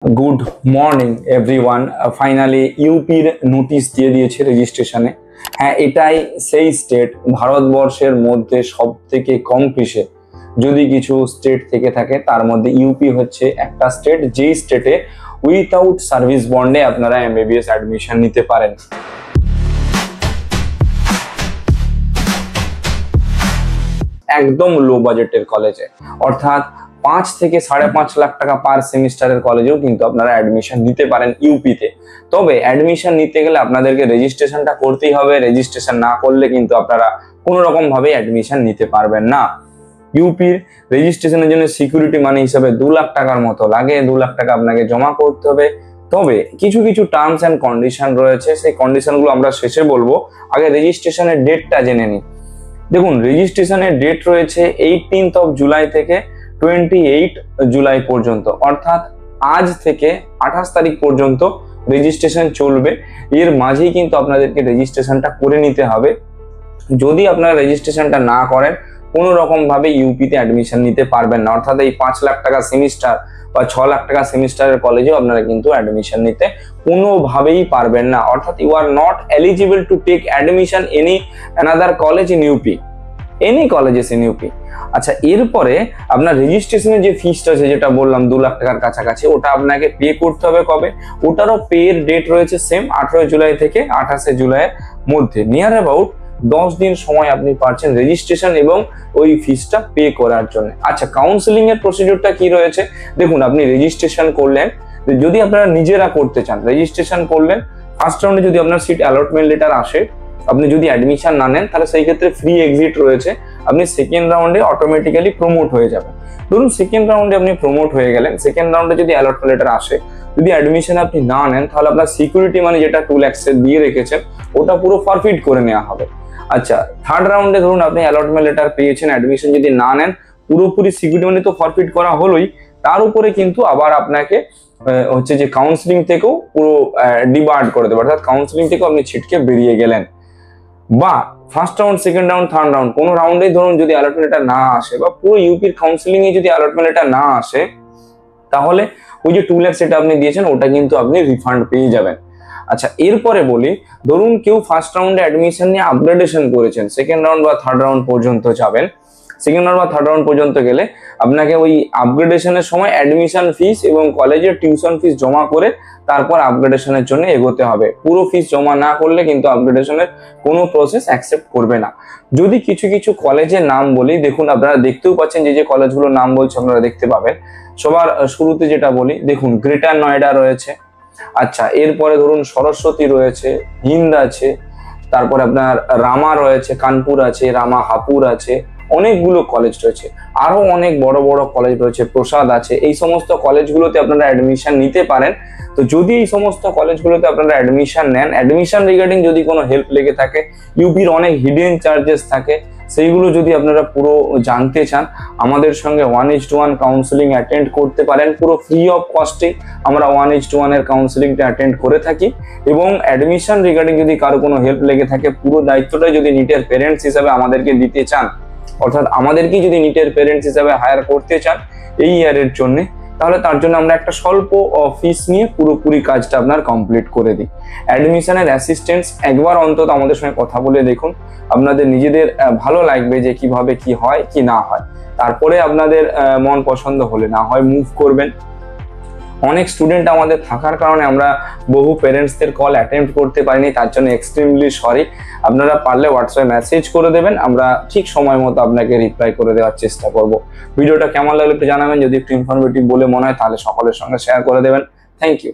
Good morning everyone finally यूपीर notice दिए दिए रेजिस्ट्रेशने हाँ एटाई सेई स्टेट भारतवर्षेर मध्य सबथेके कम फीसे यदि किछु स्टेट थेके थाके तार मध्य यूपी होच्छे एकटा स्टेट जे स्टेटे उइदाउट सार्विस बन्डे आपनारा एमबीबीएस एडमिशन निते पारेन। एकदम लो बजेटेर कलेजे अर्थात 5 থেকে 5.5 लाख टाका पर सेमिस्टारेर कलेजेও কিন্তু আপনারা एडमिशन নিতে পারেন ইউপিতে। তবে एडमिशन নিতে গেলে আপনাদেরকে রেজিস্ট্রেশনটা করতেই হবে, রেজিস্ট্রেশন না করলে কিন্তু আপনারা কোনো রকম ভাবে एडमिशन নিতে পারবেন না। ইউপির রেজিস্ট্রেশনের জন্য সিকিউরিটি মানি হিসেবে 2 লাখ টাকার মতো লাগে, 2 লাখ টাকা আপনাকে জমা করতে হবে। তবে কিছু কিছু টার্মস এন্ড কন্ডিশন রয়েছে, সেই কন্ডিশনগুলো আমরা শেষে বলবো। আগে রেজিস্ট্রেশনের ডেটটা জেনে নিই। দেখুন রেজিস্ট্রেশনের ডেট রয়েছে 18th অফ জুলাই থেকে 28 জুলাই পর্যন্ত, অর্থাৎ আজ থেকে 28 তারিখ পর্যন্ত রেজিস্ট্রেশন চলবে। এর মাঝেই কিন্তু আপনাদেরকে রেজিস্ট্রেশনটা করে নিতে হবে। যদি আপনারা রেজিস্ট্রেশনটা না করেন কোনো রকম ভাবে ইউপিতে অ্যাডমিশন নিতে পারবেন না, অর্থাৎ এই 5 লাখ টাকা সেমিস্টার বা 6 লাখ টাকা সেমিস্টারের কলেজেও আপনারা কিন্তু অ্যাডমিশন নিতে কোনোভাবেই পারবেন না। অর্থাৎ you are not eligible to take admission any another college in UP, any colleges in UP. আচ্ছা, এরপরে আপনার রেজিস্ট্রেশনের যে ফিসটা আছে যেটা বললাম 2 লাখ টাকার কাছাকাছি, ওটা আপনাকে পে করতে হবে কবে? ওটারও পের ডেট রয়েছে সেম 18 জুলাই থেকে 28 জুলাইয়ের মধ্যে। নিয়ার অ্যাবাউট 10 দিন সময় আপনি পাচ্ছেন রেজিস্ট্রেশন এবং ওই ফিসটা পে করার জন্য। আচ্ছা, কাউন্সেলিং এর প্রসিডিউরটা কি রয়েছে দেখুন। আপনি রেজিস্ট্রেশন করলেন, যদি আপনারা নিজেরা করতে চান রেজিস্ট্রেশন করলেন, ফার্স্ট রাউন্ডে যদি আপনার সিট অ্যালটমেন্ট লেটার আসে, আপনি যদি অ্যাডমিশন না নেন তাহলে সেই ক্ষেত্রে ফ্রি এক্সিট রয়েছে, আপনি সেকেন্ড রাউন্ডে অটোমেটিক্যালি প্রমোট হয়ে যাবেন। ধরুন সেকেন্ড রাউন্ডে আপনি প্রমোট হয়ে গেলেন, সেকেন্ড রাউন্ডে যদি অ্যালটমেন্ট লেটার আসে, যদি অ্যাডমিশন আপনি না নেন তাহলে আপনার সিকিউরিটি মানি যেটা 2 লাখ দিয়ে রেখেছেন ওটা পুরো ফরফিট করে নেওয়া হবে। আচ্ছা, থার্ড রাউন্ডে ধরুন আপনি অ্যালটমেন্ট লেটার পেয়েছেন, অ্যাডমিশন যদি না নেন পুরোপুরি সিকিউরিটি মানি তো ফরফিট করা হলোই, তার উপরে কিন্তু আবার আপনাকে হচ্ছে যে কাউন্সিলিং থেকেও পুরো ডিবার্ড করে দেবে, অর্থাৎ কাউন্সিলিং থেকেও আপনি ছিটকে বেরিয়ে গেলেন। বা first round, second round, third round কোনো রাউন্ডে ধরুন যদি অ্যালটমেন্ট লেটার না আসে বা পুরো ইউপির কাউন্সিলিং এ যদি অ্যালটমেন্ট লেটার না আসে, তাহলে ওই যে 2 লাখ সেটা আপনি দিয়েছেন ওটা কিন্তু আপনি রিফান্ড পেয়ে যাবেন। আচ্ছা, এরপরে বলি, ধরুন কেউ ফার্স্ট রাউন্ডে অ্যাডমিশন নিয়ে আপগ্রেডেশন করেছেন, সেকেন্ড রাউন্ড বা থার্ড রাউন্ড পর্যন্ত যাবেন। সেকেন্ড রাউন্ড বা থার্ড রাউন্ড পর্যন্ত গেলে আপনাকে ওই আপগ্রেডেশনের সময় অ্যাডমিশন ফিস এবং কলেজের টিউশন ফিস জমা করে তারপর আপগ্রেডেশনের জন্য এগোতে হবে। পুরো ফিস জমা না করলে কিন্তু আপগ্রেডেশনের কোনো প্রসেস অ্যাকসেপ্ট করবে না। যদি কিছু কিছু কলেজের নাম বলি, দেখুন আপনারা দেখতেও পাচ্ছেন যে যে কলেজগুলোর নাম বলছে আপনারা দেখতে পাবেন। সবার শুরুতে যেটা বলি, দেখুন গ্রেটার নয়ডা রয়েছে। আচ্ছা, এরপরে ধরুন সরস্বতী রয়েছে, হিন্দ আছে, তারপরে আপনার রামা রয়েছে, কানপুর আছে, রামা হাপুর আছে, অনেকগুলো কলেজ রয়েছে, আরো অনেক বড় বড় কলেজ রয়েছে, প্রসাদ আছে। এই সমস্ত কলেজগুলোতে আপনারা অ্যাডমিশন নিতে পারেন। তো যদি এই সমস্ত কলেজগুলোতে আপনারা অ্যাডমিশন নেন, অ্যাডমিশন রিগার্ডিং যদি কোনো হেল্প লেগে থাকে, ইউপির অনেক হিডেন চার্জেস থাকে, সেইগুলো যদি আপনারা পুরো জানতে চান, আমাদের সঙ্গে 1:1 কাউন্সিলিং অ্যাটেন্ড করতে পারেন। পুরো ফ্রি অফ কস্টে আমরা 1:1 এর কাউন্সিলিংটা অ্যাটেন্ড করে থাকি। এবং অ্যাডমিশন রিগার্ডিং যদি কারো কোনো হেল্প লেগে থাকে, পুরো দায়িত্বটা যদি নিটের পেরেন্টস হিসাবে আমাদেরকে দিতে চান, অর্থাৎ আমাদেরকে যদি নিটের পেরেন্টস হিসাবে হায়ার করতে চান এই ইয়ারের জন্য, তাহলে তার জন্য আমরা একটা স্বল্প ফিস নিয়ে পুরোপুরি কাজটা আপনার কমপ্লিট করে দিই। অ্যাডমিশনের অ্যাসিস্ট্যান্স একবার অন্তত আমাদের সঙ্গে কথা বলে দেখুন, আপনাদের নিজেদের ভালো লাগবে যে কিভাবে কি হয় কি না হয়। তারপরে আপনাদের মন পছন্দ হলে না হয় মুভ করবেন। অনেক স্টুডেন্ট আমাদের থাকার কারণে আমরা বহু পেরেন্টসদের কল অ্যাটেম্প্ট করতে পারিনি, তার জন্য এক্সট্রিমলি সরি। আপনারা পারলে হোয়াটসঅ্যাপে মেসেজ করে দেবেন, আমরা ঠিক সময় মতো আপনাকে রিপ্লাই করে দেওয়ার চেষ্টা করব। ভিডিওটা কেমন লাগলো একটু জানাবেন, যদি একটু ইনফরমেটিভ বলে মনে হয় তাহলে সকলের সঙ্গে শেয়ার করে দেবেন। Thank you.